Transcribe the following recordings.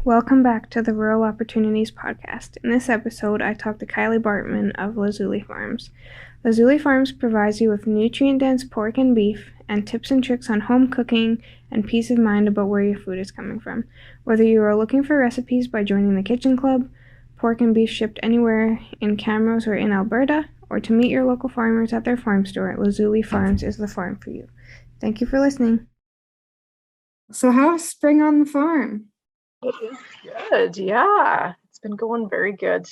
Welcome back to the Rural Opportunities Podcast. In this episode, I talked to Kylie Bartman of Lazuli Farms. Lazuli Farms provides you with nutrient-dense pork and beef and tips and tricks on home cooking and peace of mind about where your food is coming from. Whether you are looking for recipes by joining the Kitchen Club, pork and beef shipped anywhere in Camrose or in Alberta, or to meet your local farmers at their farm store, Lazuli Farms is the farm for you. Thank you for listening. So how's spring on the farm? It is good. Yeah, it's been going very good.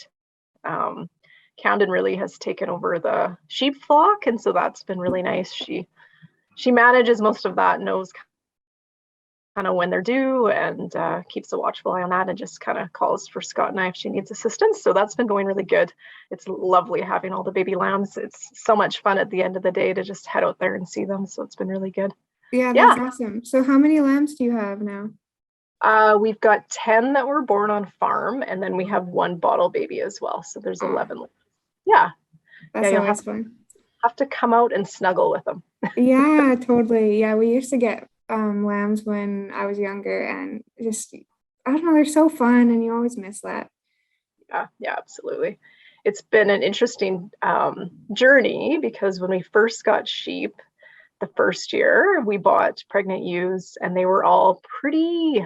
Camden really has taken over the sheep flock, and so that's been really nice. She manages most of that, knows kind of when they're due, and keeps a watchful eye on that, and just kind of calls for Scott and I if she needs assistance. So that's been going really good. It's lovely having all the baby lambs. It's so much fun at the end of the day to just head out there and see them. So it's been really good. Yeah, that's awesome. So how many lambs do you have now? We've got 10 that were born on farm, and then we have one bottle baby as well. So there's 11. Yeah. That's always fun. Have to come out and snuggle with them. Yeah, totally. Yeah, we used to get lambs when I was younger, and just, I don't know, they're so fun, and you always miss that. Yeah, absolutely. It's been an interesting journey, because when we first got sheep, the first year, we bought pregnant ewes, and they were all pretty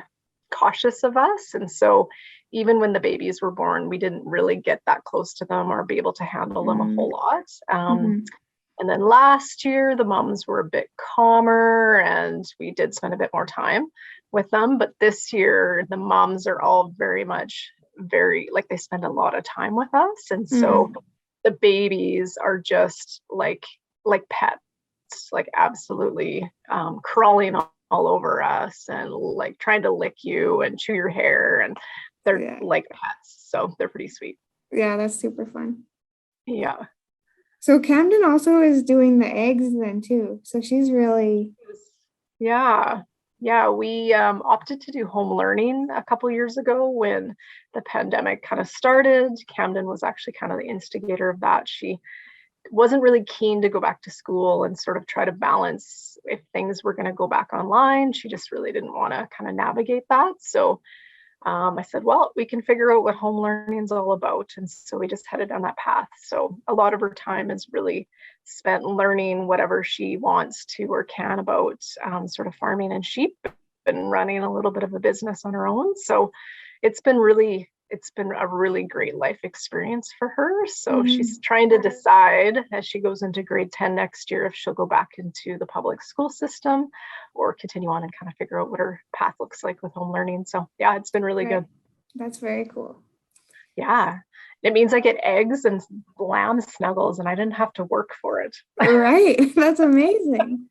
cautious of us, and so even when the babies were born, we didn't really get that close to them or be able to handle them a whole lot. And then last year the moms were a bit calmer, and we did spend a bit more time with them. But this year the moms are all very like, they spend a lot of time with us, and so the babies are just like pets, like absolutely crawling all over us and like trying to lick you and chew your hair, and they're like pets, so they're pretty sweet. Yeah, that's super fun. Yeah. So Camden also is doing the eggs then too, so she's really we opted to do home learning a couple years ago when the pandemic kind of started. Camden was actually kind of the instigator of that. She wasn't really keen to go back to school and sort of try to balance if things were going to go back online. She just really didn't want to kind of navigate that. So I said, well, we can figure out what home learning is all about. And so we just headed down that path. So a lot of her time is really spent learning whatever she wants to or can about sort of farming and sheep, and running a little bit of a business on her own. So it's been a really great life experience for her. So she's trying to decide as she goes into grade 10 next year if she'll go back into the public school system or continue on and kind of figure out what her path looks like with home learning. So yeah, it's been really good. That's very cool. Yeah. It means I get eggs and lamb snuggles, and I didn't have to work for it. Right. That's amazing.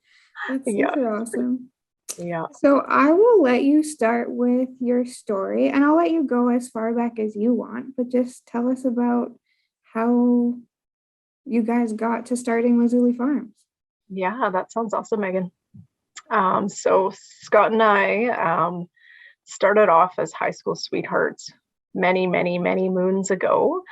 That's super awesome. Yeah. So I will let you start with your story, and I'll let you go as far back as you want, but just tell us about how you guys got to starting Lazuli Farms. Yeah, that sounds awesome, Megan. So Scott and I started off as high school sweethearts many moons ago.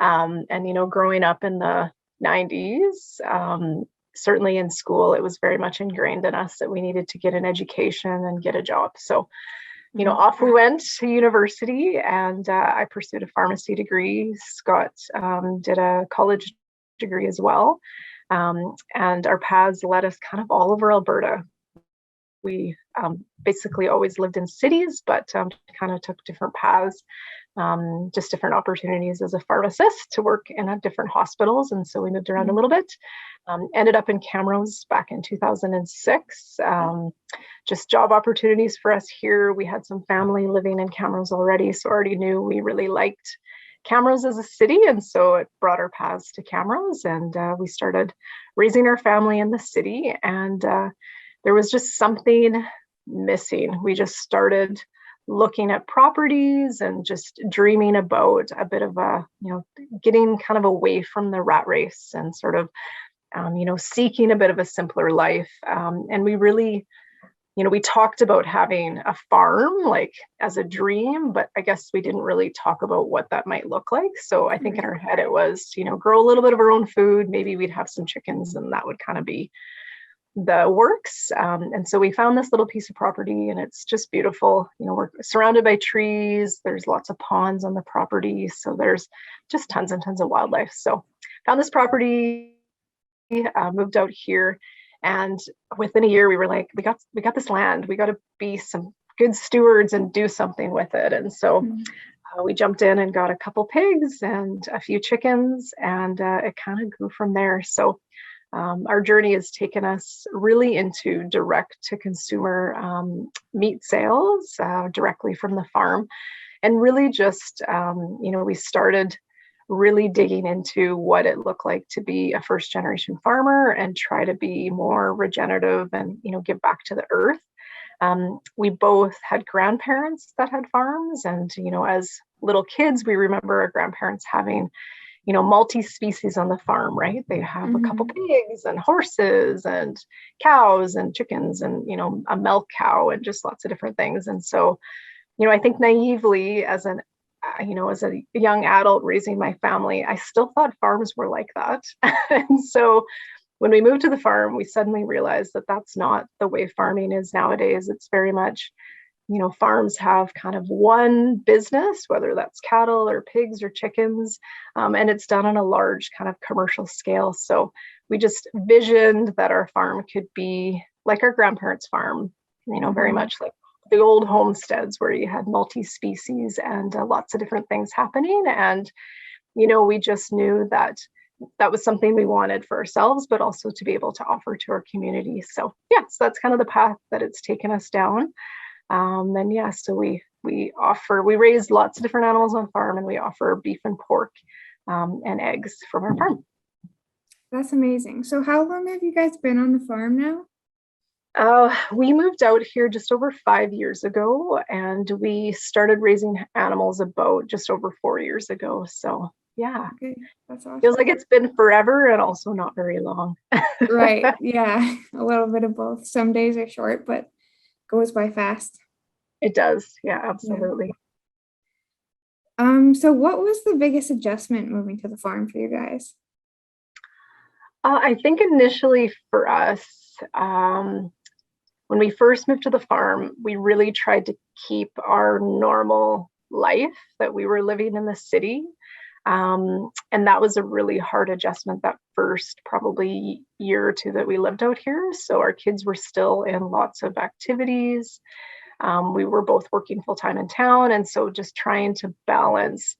And, you know, growing up in the 90s, certainly in school, it was very much ingrained in us that we needed to get an education and get a job. So, you know, off we went to university, and I pursued a pharmacy degree. Scott did a college degree as well. And our paths led us kind of all over Alberta. We basically always lived in cities, but kind of took different paths, just different opportunities as a pharmacist to work in different hospitals. And so we moved around a little bit, ended up in Camrose back in 2006. Just job opportunities for us here. We had some family living in Camrose already, so already knew we really liked Camrose as a city, and so it brought our paths to Camrose, and we started raising our family in the city, and there was just something missing. We just started looking at properties and just dreaming about a bit of a, you know, getting kind of away from the rat race and sort of, you know, seeking a bit of a simpler life. And we really, you know, we talked about having a farm like as a dream, but I guess we didn't really talk about what that might look like. So I think in our head it was, you know, grow a little bit of our own food. Maybe we'd have some chickens, and that would kind of be the works. And so we found this little piece of property, and it's just beautiful. We're surrounded by trees. There's lots of ponds on the property. So there's just tons and tons of wildlife. So found this property, moved out here. And within a year, we were like, we got this land. We got to be some good stewards and do something with it. And so we jumped in and got a couple pigs and a few chickens, and it kind of grew from there. So our journey has taken us really into direct to consumer meat sales directly from the farm. And really just, we started really digging into what it looked like to be a first generation farmer and try to be more regenerative and, give back to the earth. We both had grandparents that had farms, and, as little kids, we remember our grandparents having multi-species on the farm, right? They have a couple pigs and horses and cows and chickens and, a milk cow and just lots of different things. And so, I think naively as a young adult raising my family, I still thought farms were like that. And so when we moved to the farm, we suddenly realized that that's not the way farming is nowadays. It's very much, farms have kind of one business, whether that's cattle or pigs or chickens, and it's done on a large kind of commercial scale. So we just visioned that our farm could be like our grandparents' farm, very much like the old homesteads where you had multi-species and lots of different things happening. And, we just knew that that was something we wanted for ourselves, but also to be able to offer to our community. So yes, that's kind of the path that it's taken us down. So we raise lots of different animals on farm, and we offer beef and pork and eggs from our farm. That's amazing. So how long have you guys been on the farm now? We moved out here just over 5 years ago, and we started raising animals about just over 4 years ago. So yeah, okay, that's awesome. Feels like it's been forever and also not very long. Right. Yeah, a little bit of both. Some days are short, but goes by fast. It does. Yeah, absolutely. Yeah. So what was the biggest adjustment moving to the farm for you guys? I think initially for us, when we first moved to the farm, we really tried to keep our normal life that we were living in the city. And that was a really hard adjustment that first probably year or two that we lived out here. So our kids were still in lots of activities. We were both working full time in town. And so just trying to balance,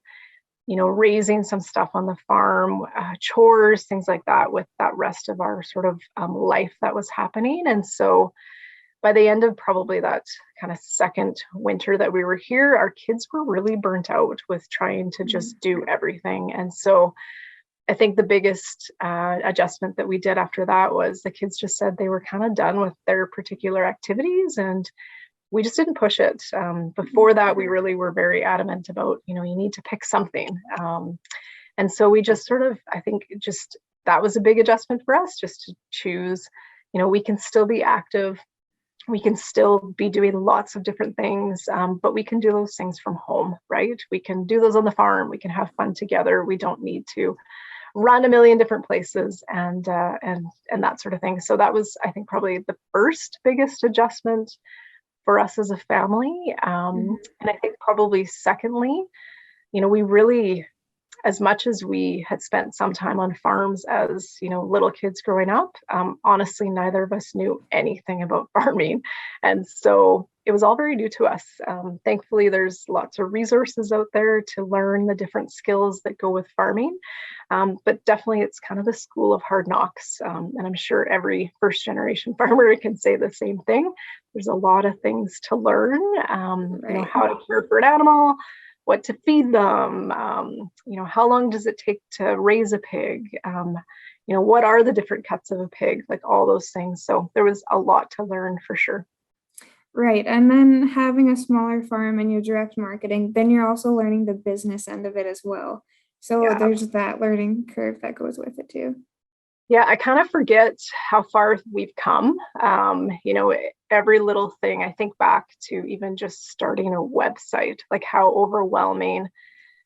raising some stuff on the farm, chores, things like that with that rest of our sort of life that was happening. And so by the end of probably that kind of second winter that we were here, our kids were really burnt out with trying to just do everything. And so I think the biggest adjustment that we did after that was the kids just said they were kind of done with their particular activities, and we just didn't push it. Before that, we really were very adamant about, you need to pick something. And so we just sort of, I think just that was a big adjustment for us, just to choose, we can still be active. We can still be doing lots of different things, but we can do those things from home, right? We can do those on the farm. We can have fun together. We don't need to run a million different places and that sort of thing. So that was, I think, probably the first biggest adjustment for us as a family. And I think probably secondly, we really, as much as we had spent some time on farms as, little kids growing up, honestly, neither of us knew anything about farming. And so it was all very new to us. Thankfully, there's lots of resources out there to learn the different skills that go with farming. But definitely it's kind of the school of hard knocks. And I'm sure every first generation farmer can say the same thing. There's a lot of things to learn, Right. How to care for an animal, what to feed them, how long does it take to raise a pig? What are the different cuts of a pig? Like all those things. So there was a lot to learn for sure. Right. And then having a smaller farm and your direct marketing, then you're also learning the business end of it as well. So Yeah. there's that learning curve that goes with it too. Yeah, I kind of forget how far we've come. Every little thing, I think back to even just starting a website, like how overwhelming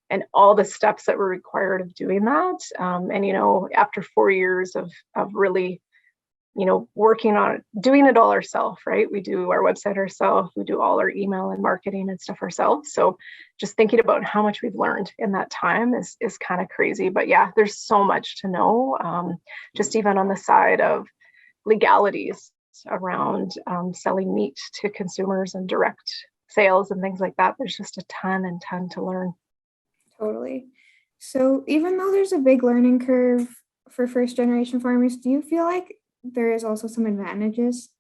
and all the steps that were required of doing that. After 4 years of really working on doing it all ourselves, right? We do our website ourselves, we do all our email and marketing and stuff ourselves. So just thinking about how much we've learned in that time is kind of crazy. But yeah, there's so much to know, just even on the side of legalities around selling meat to consumers and direct sales and things like that. There's just a ton to learn. Totally. So even though there's a big learning curve for first generation farmers, do you feel like there is also some advantages?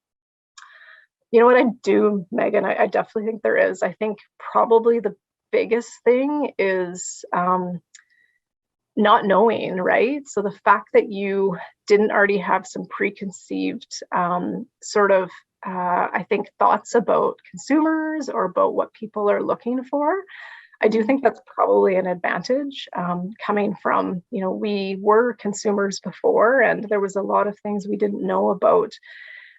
You know what I do, Megan? I definitely think there is. I think probably the biggest thing is not knowing, right? So the fact that you didn't already have some preconceived I think, thoughts about consumers or about what people are looking for. I do think that's probably an advantage, coming from, we were consumers before, and there was a lot of things we didn't know about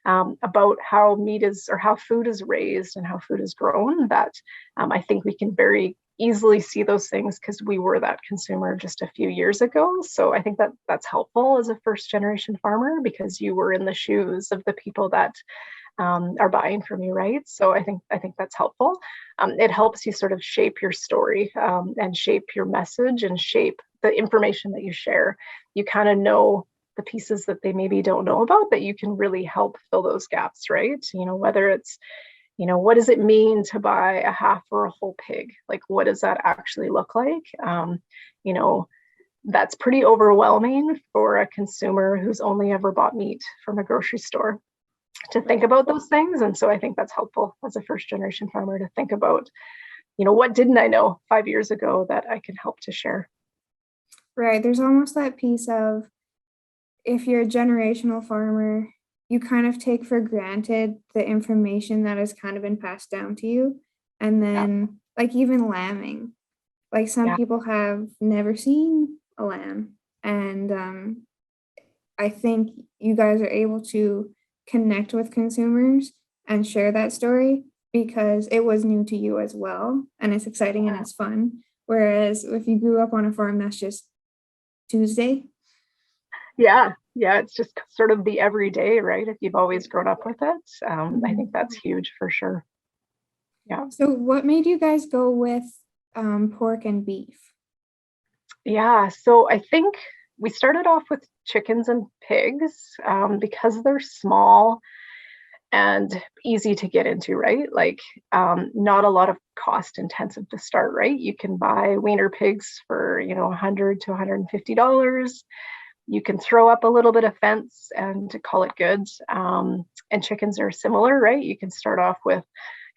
how meat is, or how food is raised and how food is grown, that I think we can very easily see those things because we were that consumer just a few years ago. So I think that that's helpful as a first generation farmer, because you were in the shoes of the people that are buying from you, right? So I think that's helpful. It helps you sort of shape your story, and shape your message and shape the information that you share. You kind of know the pieces that they maybe don't know about, that you can really help fill those gaps, right? Whether it's, what does it mean to buy a half or a whole pig? Like, what does that actually look like? That's pretty overwhelming for a consumer who's only ever bought meat from a grocery store, to think about those things. And so I think that's helpful as a first generation farmer to think about, what didn't I know 5 years ago that I can help to share? Right. There's almost that piece of, if you're a generational farmer, you kind of take for granted the information that has kind of been passed down to you. And then like even lambing, like some people have never seen a lamb. And I think you guys are able to connect with consumers and share that story because it was new to you as well. And it's exciting and it's fun. Whereas if you grew up on a farm, that's just Tuesday. Yeah, it's just sort of the everyday, right? If you've always grown up with it, I think that's huge for sure. Yeah. So what made you guys go with pork and beef? Yeah, so I think we started off with chickens and pigs, because they're small and easy to get into, right? Like, not a lot of cost intensive to start, right? You can buy wiener pigs for, $100 to $150. You can throw up a little bit of fence and call it good. And chickens are similar, right? You can start off with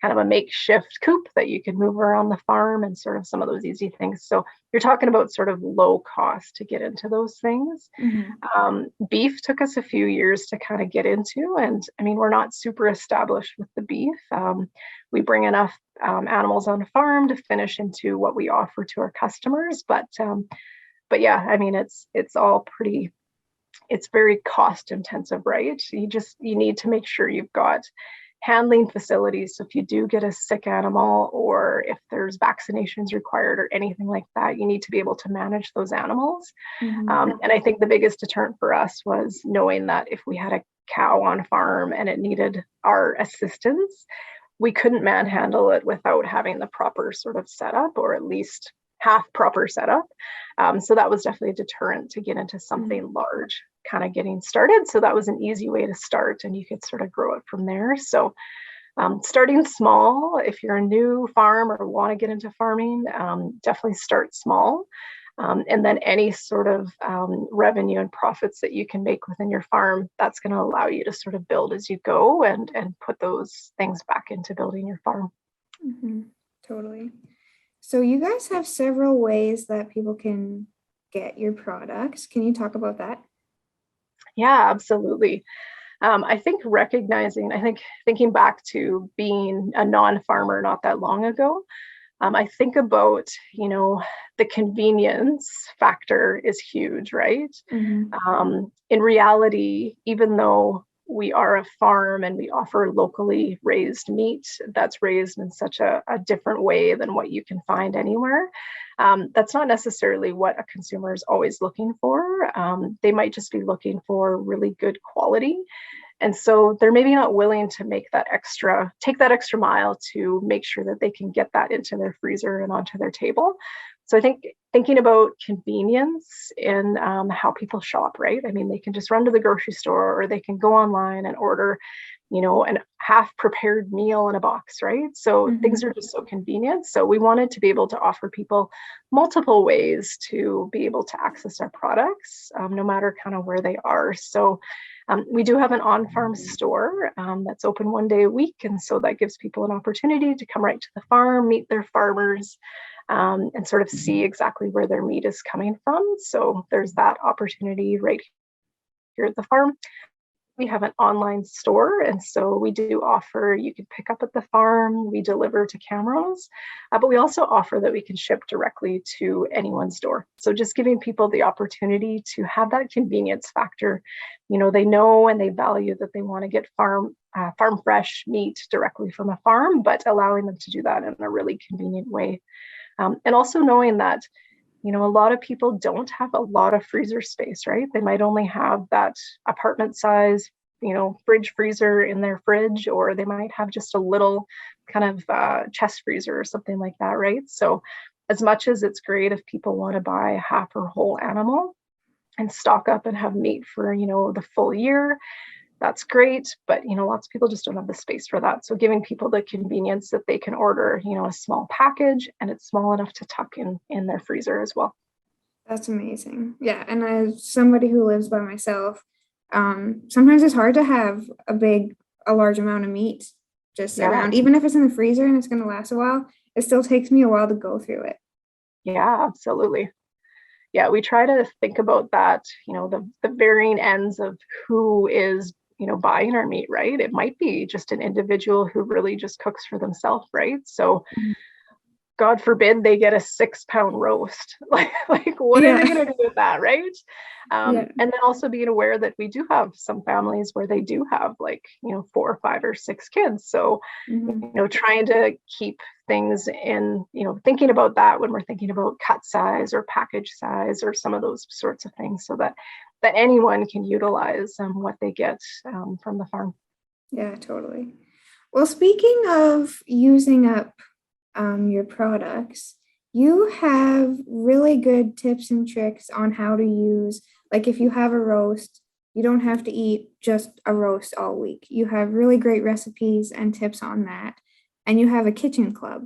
kind of a makeshift coop that you can move around the farm and sort of some of those easy things. So you're talking about sort of low cost to get into those things. Beef took us a few years to kind of get into. And I mean, we're not super established with the beef. We bring enough animals on the farm to finish into what we offer to our customers. But yeah, I mean, it's all pretty, it's very cost intensive, right? You need to make sure you've got handling facilities. So if you do get a sick animal, or if there's vaccinations required or anything like that, you need to be able to manage those animals. And I think the biggest deterrent for us was knowing that if we had a cow on farm and it needed our assistance, we couldn't manhandle it without having the proper sort of setup, or at least half proper setup. So that was definitely a deterrent to get into something large, kind of getting started. So that was an easy way to start, and you could sort of grow it from there. So starting small, if you're a new farm or want to get into farming, definitely start small. And then any sort of revenue and profits that you can make within your farm, that's going to allow you to sort of build as you go and put those things back into building your farm. Totally. So you guys have several ways that people can get your products. Can you talk about that? Yeah, absolutely. I think thinking back to being a non-farmer not that long ago, I think about, the convenience factor is huge, right? In reality, even though we are a farm and we offer locally raised meat that's raised in such a different way than what you can find anywhere, That's not necessarily what a consumer is always looking for. They might just be looking for really good quality. And so they're maybe not willing to take that extra mile to make sure that they can get that into their freezer and onto their table. So I think thinking about convenience in how people shop, right? I mean, they can just run to the grocery store, or they can go online and order, an half prepared meal in a box, right? So things are just so convenient. So we wanted to be able to offer people multiple ways to be able to access our products, no matter kind of where they are. So we do have an on-farm store that's open one day a week. And so that gives people an opportunity to come right to the farm, meet their farmers, and sort of see exactly where their meat is coming from. So there's that opportunity right here at the farm. We have an online store, and so we do offer, you can pick up at the farm, we deliver to Camrose, but we also offer that we can ship directly to anyone's door. So just giving people the opportunity to have that convenience factor. They know and they value that they want to get farm fresh meat directly from a farm, but allowing them to do that in a really convenient way. And also knowing that a lot of people don't have a lot of freezer space, right? They might only have that apartment size, fridge freezer in their fridge, or they might have just a little kind of chest freezer or something like that, right? So as much as it's great if people want to buy a half or whole animal and stock up and have meat for, the full year, that's great, but lots of people just don't have the space for that. So giving people the convenience that they can order, a small package, and it's small enough to tuck in their freezer as well. That's amazing. Yeah, and as somebody who lives by myself, sometimes it's hard to have a large amount of meat just around. Even if it's in the freezer and it's going to last a while, it still takes me a while to go through it. Yeah, absolutely. Yeah, we try to think about that, the varying ends of who is buying our meat, right? It might be just an individual who really just cooks for themselves, right? So God forbid they get a 6-pound roast. Like what are they going to do with that, right? And then also being aware that we do have some families where they do have 4 or 5 or 6 kids. So, trying to keep things in, thinking about that when we're thinking about cut size or package size or some of those sorts of things, so that anyone can utilize what they get from the farm. Yeah, totally. Well, speaking of using up your products, you have really good tips and tricks on how to use, like if you have a roast, you don't have to eat just a roast all week. You have really great recipes and tips on that, and you have a kitchen club.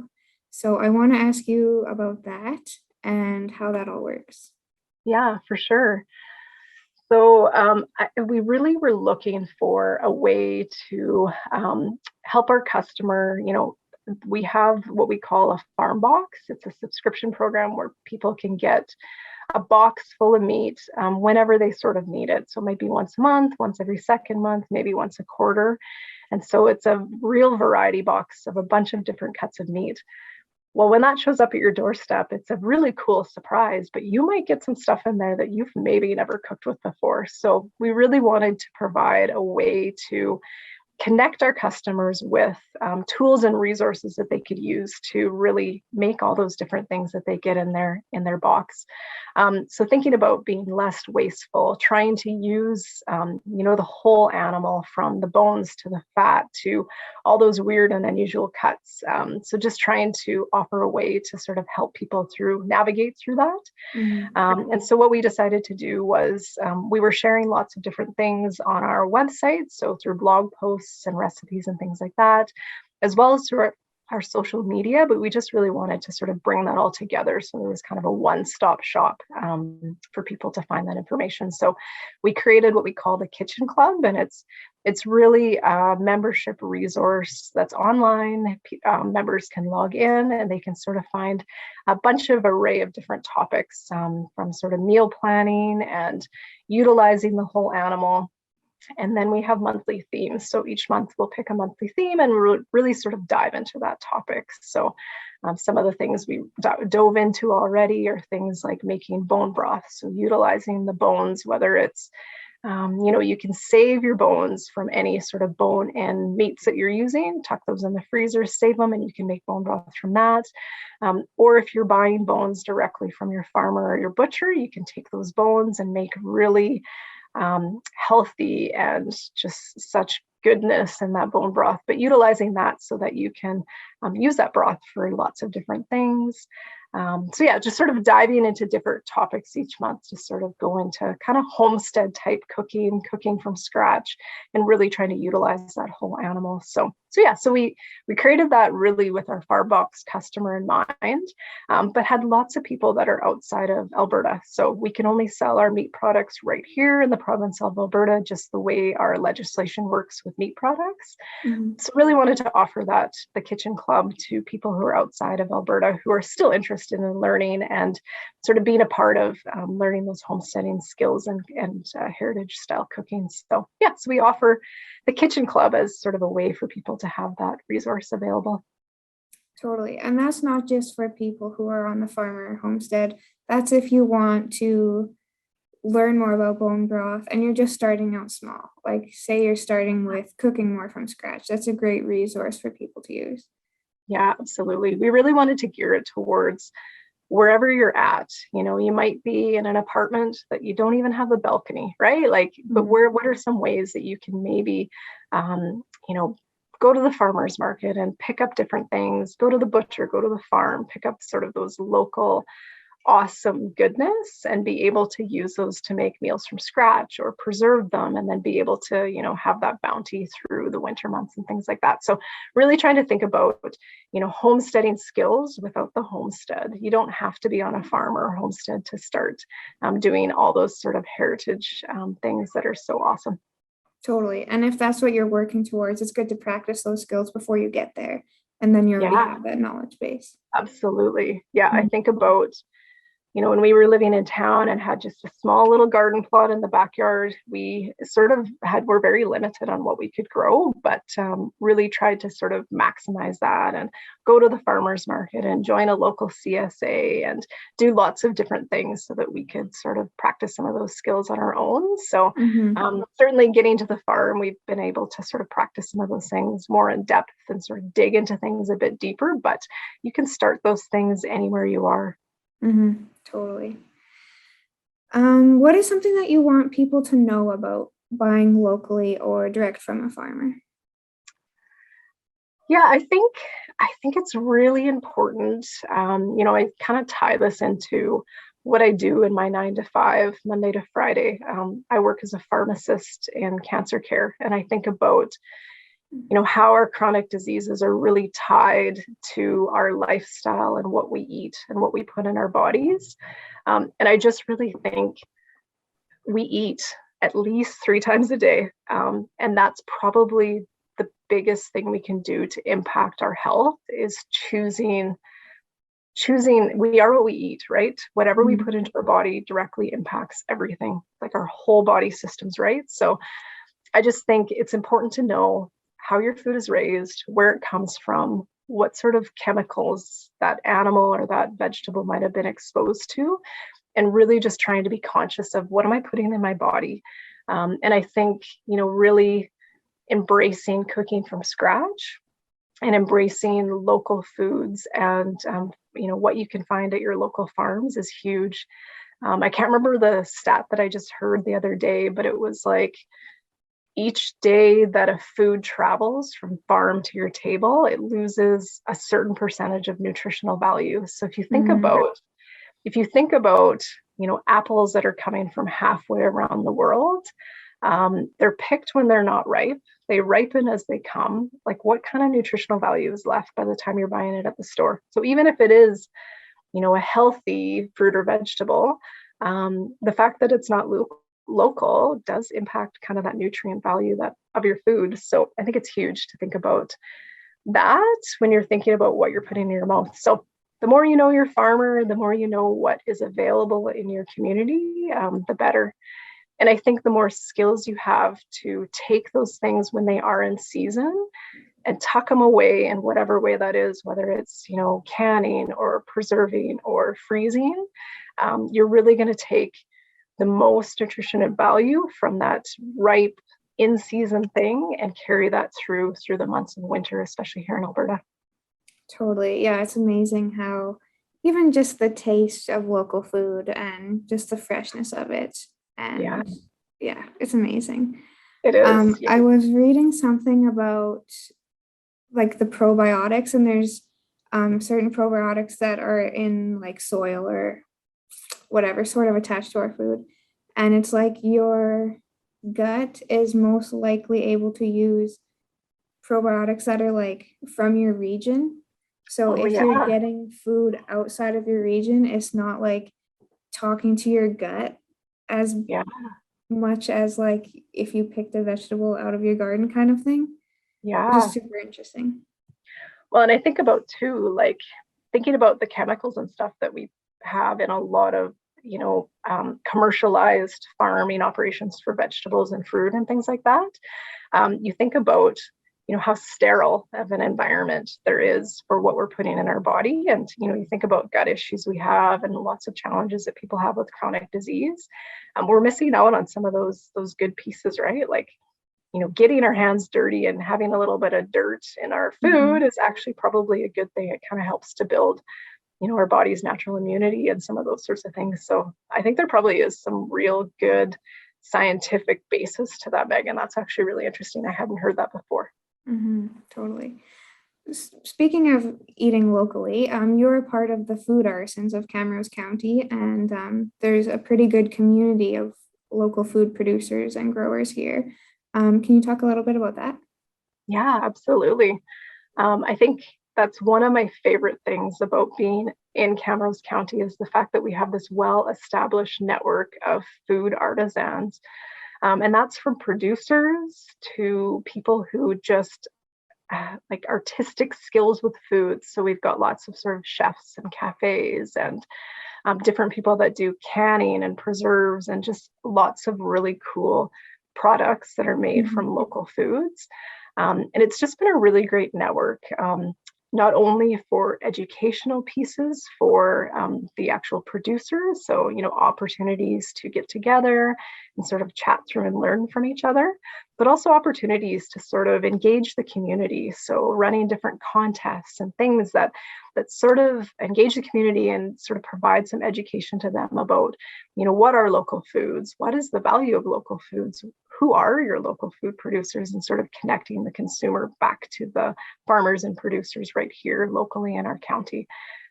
So I want to ask you about that and how that all works. Yeah, for sure. So we really were looking for a way to help our customer. We have what we call a farm box. It's a subscription program where people can get a box full of meat whenever they sort of need it. So it might be once a month, once every second month, maybe once a quarter. And so it's a real variety box of a bunch of different cuts of meat. Well, when that shows up at your doorstep, it's a really cool surprise, but you might get some stuff in there that you've maybe never cooked with before. So we really wanted to provide a way to connect our customers with tools and resources that they could use to really make all those different things that they get in their box. So thinking about being less wasteful, trying to use the whole animal, from the bones to the fat to all those weird and unusual cuts. So just trying to offer a way to sort of help people navigate through that. And so what we decided to do was we were sharing lots of different things on our website, so through blog posts and recipes and things like that, as well as through our social media, but we just really wanted to sort of bring that all together. So there was kind of a one-stop shop for people to find that information. So we created what we call the Kitchen Club, and it's really a membership resource that's online. Members can log in and they can sort of find a bunch of array of different topics, from sort of meal planning and utilizing the whole animal. And then we have monthly themes. So each month we'll pick a monthly theme and really sort of dive into that topic. So some of the things we dove into already are things like making bone broth. So utilizing the bones, whether it's You can save your bones from any sort of bone and meats that you're using, tuck those in the freezer, save them, and you can make bone broth from that. Or if you're buying bones directly from your farmer or your butcher, you can take those bones and make really healthy and just such goodness in that bone broth, but utilizing that so that you can use that broth for lots of different things. Just sort of diving into different topics each month to sort of go into kind of homestead type cooking from scratch, and really trying to utilize that whole animal. So we created that really with our far box customer in mind, but had lots of people that are outside of Alberta. So we can only sell our meat products right here in the province of Alberta, just the way our legislation works with meat products. Mm-hmm. So really wanted to offer that, the Kitchen Club, to people who are outside of Alberta who are still interested in learning and sort of being a part of learning those homesteading skills and heritage style cooking. So we offer the Kitchen Club as sort of a way for people to have that resource available. Totally. And that's not just for people who are on the farm or homestead. That's if you want to learn more about bone broth and you're just starting out small. Like say you're starting with cooking more from scratch. That's a great resource for people to use. Yeah, absolutely. We really wanted to gear it towards wherever you're at. You might be in an apartment that you don't even have a balcony, right? But what are some ways that you can maybe, go to the farmer's market and pick up different things, go to the butcher, go to the farm, pick up sort of those local awesome goodness and be able to use those to make meals from scratch or preserve them, and then be able to, have that bounty through the winter months and things like that. So really trying to think about, homesteading skills without the homestead. You don't have to be on a farm or a homestead to start doing all those sort of heritage things that are so awesome. Totally. And if that's what you're working towards, it's good to practice those skills before you get there. And then you already have that knowledge base. Absolutely. Yeah. I think about, when we were living in town and had just a small little garden plot in the backyard, we sort of were very limited on what we could grow, but really tried to sort of maximize that and go to the farmer's market and join a local CSA and do lots of different things so that we could sort of practice some of those skills on our own. So certainly getting to the farm, we've been able to sort of practice some of those things more in depth and sort of dig into things a bit deeper, but you can start those things anywhere you are. Totally. What is something that you want people to know about buying locally or direct from a farmer? Yeah, I think it's really important. I kind of tie this into what I do in my 9 to 5, Monday to Friday. I work as a pharmacist in cancer care, and I think about how our chronic diseases are really tied to our lifestyle and what we eat and what we put in our bodies. And I just really think we eat at least 3 times a day. And that's probably the biggest thing we can do to impact our health, is choosing, we are what we eat, right? Whatever we put into our body directly impacts everything, like our whole body systems, right? So I just think it's important to know how your food is raised, where it comes from, what sort of chemicals that animal or that vegetable might have been exposed to, and really just trying to be conscious of what am I putting in my body. And I think, really embracing cooking from scratch and embracing local foods and, what you can find at your local farms is huge. I can't remember the stat that I just heard the other day, but it was like, each day that a food travels from farm to your table, it loses a certain percentage of nutritional value. So if you think about, apples that are coming from halfway around the world, they're picked when they're not ripe. They ripen as they come. Like, what kind of nutritional value is left by the time you're buying it at the store? So even if it is, a healthy fruit or vegetable, the fact that it's not local does impact kind of that nutrient value of your food. So I think it's huge to think about that when you're thinking about what you're putting in your mouth. So the more you know your farmer, the more you know what is available in your community, the better. And I think the more skills you have to take those things when they are in season and tuck them away in whatever way that is, whether it's, canning or preserving or freezing, you're really going to take the most nutrition and value from that ripe in-season thing and carry that through the months of winter, especially here in Alberta. Totally. Yeah, it's amazing how even just the taste of local food and just the freshness of it. Yeah, And yeah, it's amazing. it is. Yeah. I was reading something about like the probiotics, and there's certain probiotics that are in like soil or whatever, sort of attached to our food. And it's like your gut is most likely able to use probiotics that are like from your region. So Oh, if you're yeah. getting food outside of your region, it's not like talking to your gut as Yeah. much as like if you picked a vegetable out of your garden kind of thing, which Yeah. is super interesting. Well, and I think about too, like thinking about the chemicals and stuff that we have in a lot of, commercialized farming operations for vegetables and fruit and things like that. You think about, how sterile of an environment there is for what we're putting in our body. And, you think about gut issues we have and lots of challenges that people have with chronic disease. We're missing out on some of those good pieces, right? Like, getting our hands dirty and having a little bit of dirt in our food is actually probably a good thing. It kind of helps to build, our body's natural immunity and some of those sorts of things. So I think there probably is some real good scientific basis to that, Megan. That's actually really interesting. I hadn't heard that before. Totally. Speaking of eating locally, you're a part of the Food Artisans of Camrose County, and there's a pretty good community of local food producers and growers here. Can you talk a little bit about that? Yeah, absolutely. I think that's one of my favorite things about being in Camrose County is the fact that we have this well-established network of food artisans. And that's from producers to people who just like artistic skills with food. So we've got lots of sort of chefs and cafes and different people that do canning and preserves and just lots of really cool products that are made from local foods. And it's just been a really great network, not only for educational pieces for the actual producers, so, opportunities to get together and sort of chat through and learn from each other, but also opportunities to sort of engage the community. So running different contests and things that sort of engage the community and sort of provide some education to them about, what are local foods? What is the value of local foods? Who are your local food producers, and sort of connecting the consumer back to the farmers and producers right here locally in our county.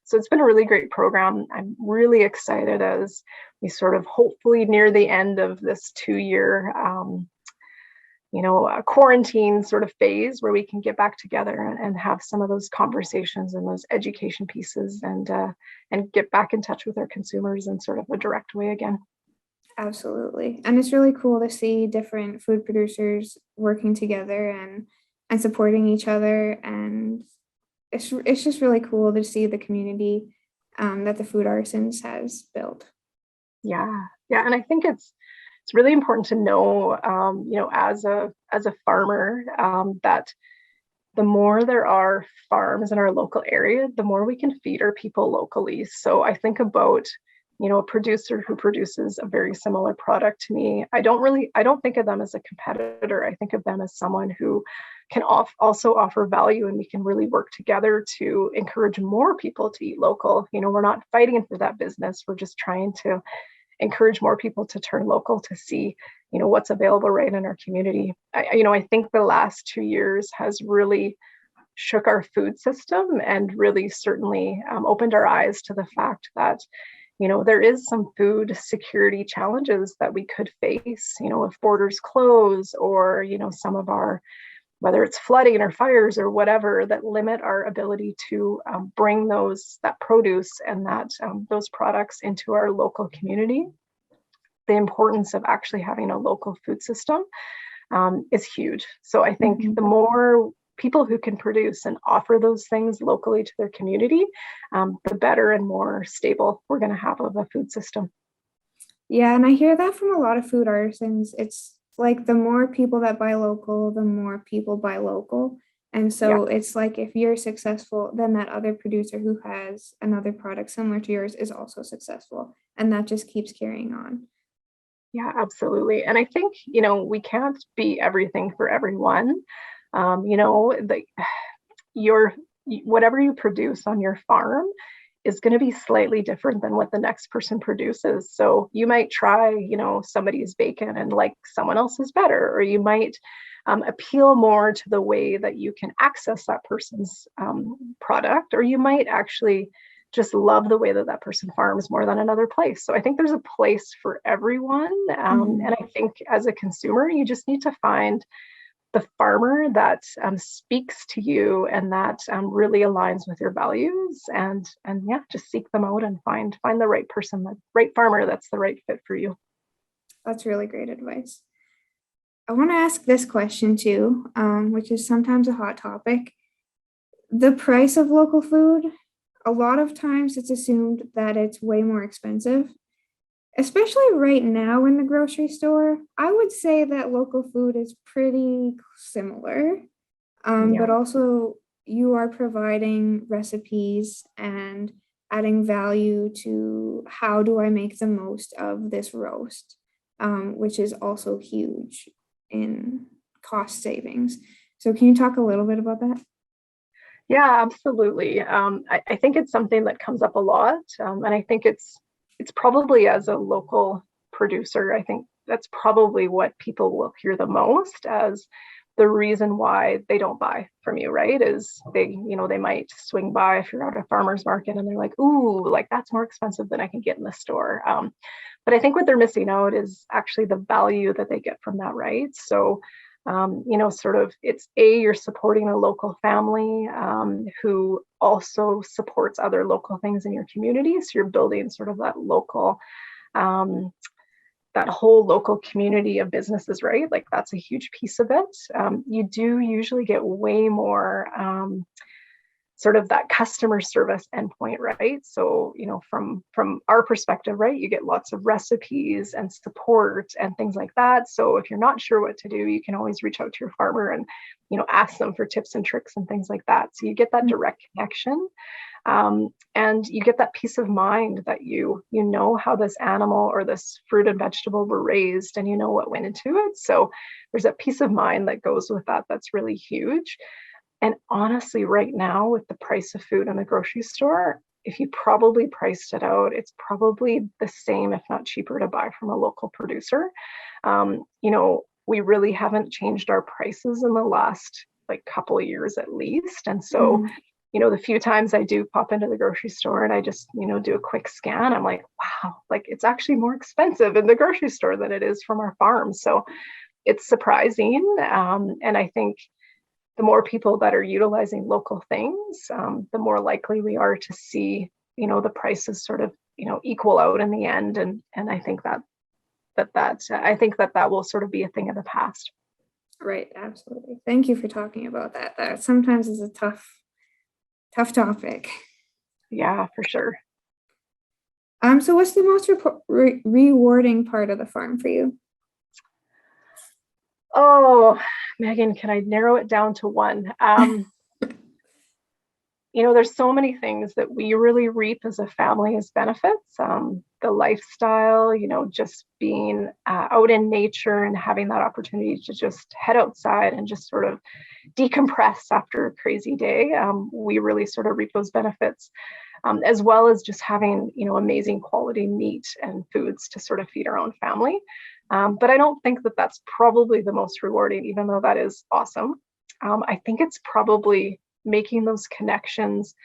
So it's been a really great program. I'm really excited as we sort of hopefully near the end of this 2-year quarantine sort of phase where we can get back together and have some of those conversations and those education pieces and get back in touch with our consumers in sort of a direct way again. Absolutely. And it's really cool to see different food producers working together and supporting each other. And it's just really cool to see the community that the Food Artisans has built. Yeah. Yeah. And I think it's really important to know, as a farmer, that the more there are farms in our local area, the more we can feed our people locally. So I think about, a producer who produces a very similar product to me. I don't think of them as a competitor. I think of them as someone who can also offer value, and we can really work together to encourage more people to eat local. We're not fighting for that business. We're just trying to encourage more people to turn local to see, what's available right in our community. I think the last 2 years has really shook our food system and really certainly opened our eyes to the fact that, there is some food security challenges that we could face, if borders close or, some of our, whether it's flooding or fires or whatever, that limit our ability to bring that produce and those products into our local community. The importance of actually having a local food system is huge. So I think the more people who can produce and offer those things locally to their community, the better and more stable we're going to have of a food system. Yeah, and I hear that from a lot of food artisans. It's like the more people that buy local, the more people buy local. And so it's like if you're successful, then that other producer who has another product similar to yours is also successful. And that just keeps carrying on. Yeah, absolutely. And I think, we can't be everything for everyone. Like your whatever you produce on your farm is going to be slightly different than what the next person produces. So you might try, somebody's bacon and like someone else's better, or you might appeal more to the way that you can access that person's product, or you might actually just love the way that that person farms more than another place. So I think there's a place for everyone. And I think as a consumer, you just need to find the farmer that speaks to you and that really aligns with your values, and yeah, just seek them out and find the right person, the right farmer that's the right fit for you. That's really great advice. I want to ask this question too, which is sometimes a hot topic. The price of local food, a lot of times it's assumed that it's way more expensive, especially right now in the grocery store. I would say that local food is pretty similar, but also you are providing recipes and adding value to how do I make the most of this roast, which is also huge in cost savings. So can you talk a little bit about that? Yeah, absolutely. I think it's something that comes up a lot, and I think it's probably, as a local producer, I think that's probably what people will hear the most as the reason why they don't buy from you, right? Is they might swing by if you're at a farmer's market and they're like, ooh, like that's more expensive than I can get in the store. But I think what they're missing out is actually the value that they get from that, right? So sort of you're supporting a local family who also supports other local things in your community. So you're building sort of that local, that whole local community of businesses, right? Like that's a huge piece of it. You do usually get way more sort of that customer service endpoint, right? So, from our perspective, right, you get lots of recipes and support and things like that. So if you're not sure what to do, you can always reach out to your farmer and, ask them for tips and tricks and things like that. So you get that direct connection. And you get that peace of mind that you know how this animal or this fruit and vegetable were raised, and you know what went into it. So there's a peace of mind that goes with that. That's really huge. And honestly, right now, with the price of food in the grocery store, if you probably priced it out, it's probably the same, if not cheaper, to buy from a local producer. We really haven't changed our prices in the last couple of years at least. And so, the few times I do pop into the grocery store and I just, do a quick scan, I'm like, wow, like it's actually more expensive in the grocery store than it is from our farm. So it's surprising. And I think the more people that are utilizing local things, the more likely we are to see, the prices sort of, equal out in the end. And I think I think that will sort of be a thing of the past. Right, absolutely. Thank you for talking about that. That sometimes is a tough topic. Yeah, for sure. So what's the most rewarding part of the farm for you? Oh, Megan, can I narrow it down to one? There's so many things that we really reap as a family as benefits. The lifestyle, just being out in nature and having that opportunity to just head outside and just sort of decompress after a crazy day. We really sort of reap those benefits, as well as just having, amazing quality meat and foods to sort of feed our own family. But I don't think that that's probably the most rewarding, even though that is awesome. I think it's probably making those connections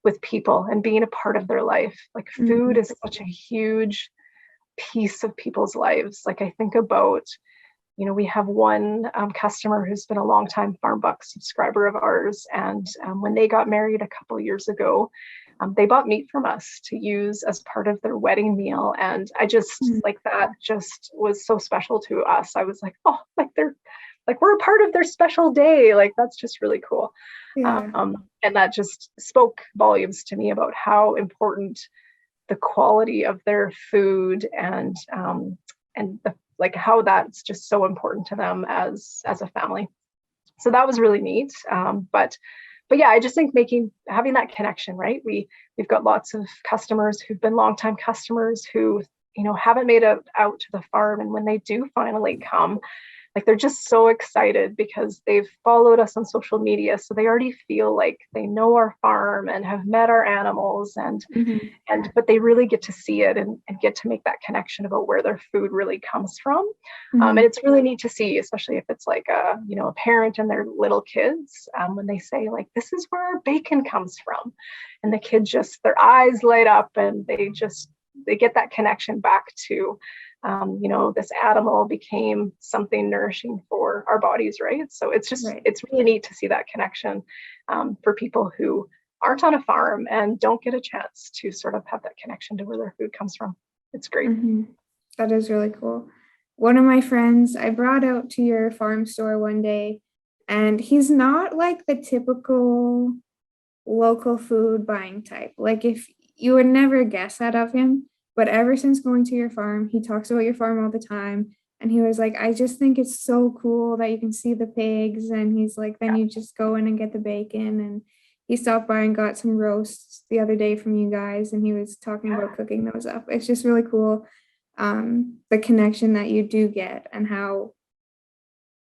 with people and being a part of their life. Like food is such a huge piece of people's lives. Like I think about, we have one customer who's been a longtime Farm Buck subscriber of ours. And when they got married a couple of years ago, they bought meat from us to use as part of their wedding meal. And I just that just was so special to us. I was like, oh, we're a part of their special day. Like, that's just really cool. Yeah. And that just spoke volumes to me about how important the quality of their food and how that's just so important to them as a family. So that was really neat. But yeah, I just think having that connection, right? We've got lots of customers who've been longtime customers who haven't made it out to the farm. And when they do finally come, like they're just so excited because they've followed us on social media. So they already feel like they know our farm and have met our animals but they really get to see it and get to make that connection about where their food really comes from. And it's really neat to see, especially if it's like a parent and their little kids, when they say like, this is where our bacon comes from. And the kids just, their eyes light up and they get that connection back to, this animal became something nourishing for our bodies, right? So it's just, it's really neat to see that connection for people who aren't on a farm and don't get a chance to sort of have that connection to where their food comes from. It's great. That is really cool. One of my friends I brought out to your farm store one day, and he's not like the typical local food buying type. Like if you would never guess that of him, but ever since going to your farm, he talks about your farm all the time. And he was like, I just think it's so cool that you can see the pigs. And he's like, then you just go in and get the bacon. And he stopped by and got some roasts the other day from you guys. And he was talking about cooking those up. It's just really cool. The connection that you do get and how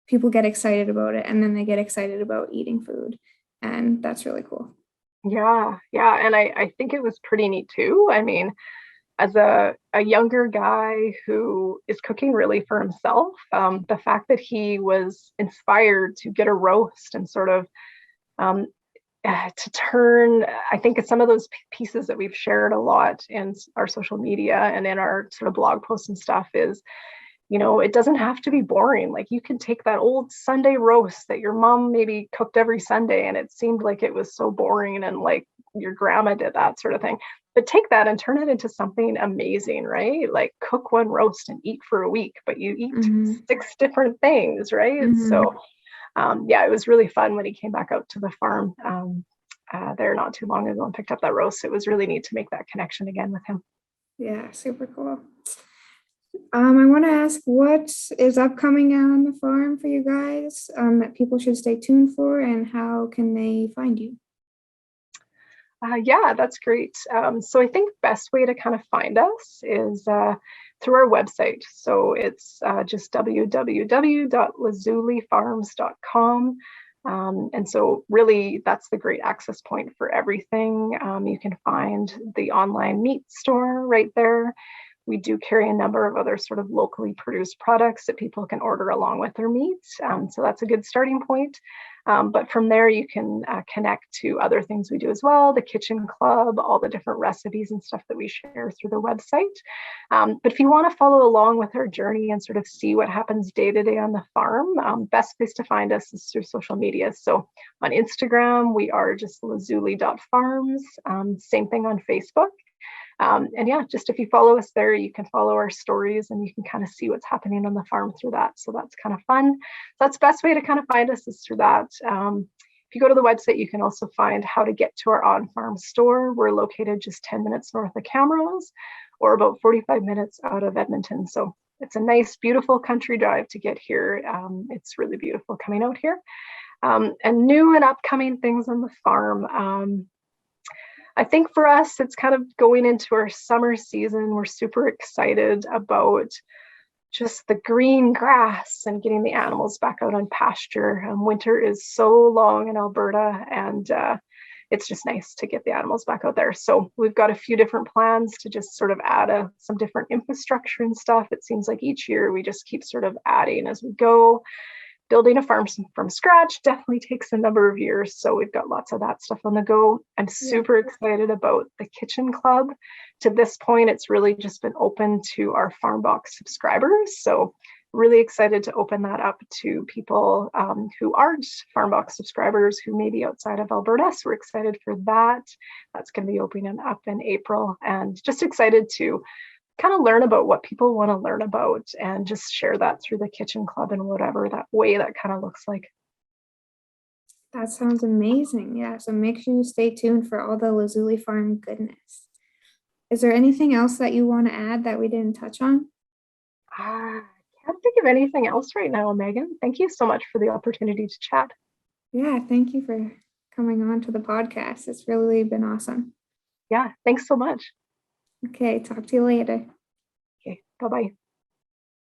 people get excited about it. And then they get excited about eating food. And that's really cool. Yeah. And I think it was pretty neat too. I mean, as a younger guy who is cooking really for himself, the fact that he was inspired to get a roast and sort of to turn, I think it's some of those pieces that we've shared a lot in our social media and in our sort of blog posts and stuff is, it doesn't have to be boring. Like you can take that old Sunday roast that your mom maybe cooked every Sunday and it seemed like it was so boring and like your grandma did that sort of thing. But take that and turn it into something amazing, right? Like cook one roast and eat for a week, but you eat 6 different things, right? So it was really fun when he came back out to the farm there not too long ago and picked up that roast. It was really neat to make that connection again with him. Yeah, super cool. I want to ask what is upcoming on the farm for you guys that people should stay tuned for, and how can they find you? Yeah, that's great. So I think best way to kind of find us is through our website. So it's just www.lazulifarms.com. And so really that's the great access point for everything. You can find the online meat store right there. We do carry a number of other sort of locally produced products that people can order along with their meat. So that's a good starting point. But from there, you can connect to other things we do as well, the kitchen club, all the different recipes and stuff that we share through the website. But if you want to follow along with our journey and sort of see what happens day to day on the farm, best place to find us is through social media. So on Instagram, we are just lazuli.farms. Same thing on Facebook. And yeah, just if you follow us there, you can follow our stories and you can kind of see what's happening on the farm through that. So that's kind of fun. That's the best way to kind of find us is through that. If you go to the website, you can also find how to get to our on-farm store. We're located just 10 minutes north of Camrose or about 45 minutes out of Edmonton. So it's a nice, beautiful country drive to get here. It's really beautiful coming out here. And new and upcoming things on the farm. I think for us, it's kind of going into our summer season. We're super excited about just the green grass and getting the animals back out on pasture. Winter is so long in Alberta, and it's just nice to get the animals back out there. So we've got a few different plans to just sort of add some different infrastructure and stuff. It seems like each year we just keep sort of adding as we go. Building a farm from scratch definitely takes a number of years. So we've got lots of that stuff on the go. I'm super excited about the kitchen club. To this point, it's really just been open to our Farm Box subscribers. So really excited to open that up to people who aren't Farm Box subscribers who may be outside of Alberta. So we're excited for that. That's going to be opening up in April, and just excited to kind of learn about what people want to learn about and just share that through the kitchen club in whatever that way that kind of looks like. That sounds amazing. Yeah. So make sure you stay tuned for all the Lazuli Farm goodness. Is there anything else that you want to add that we didn't touch on? I can't think of anything else right now, Megan. Thank you so much for the opportunity to chat. Yeah. Thank you for coming on to the podcast. It's really been awesome. Yeah. Thanks so much. Okay. Talk to you later. Bye-bye.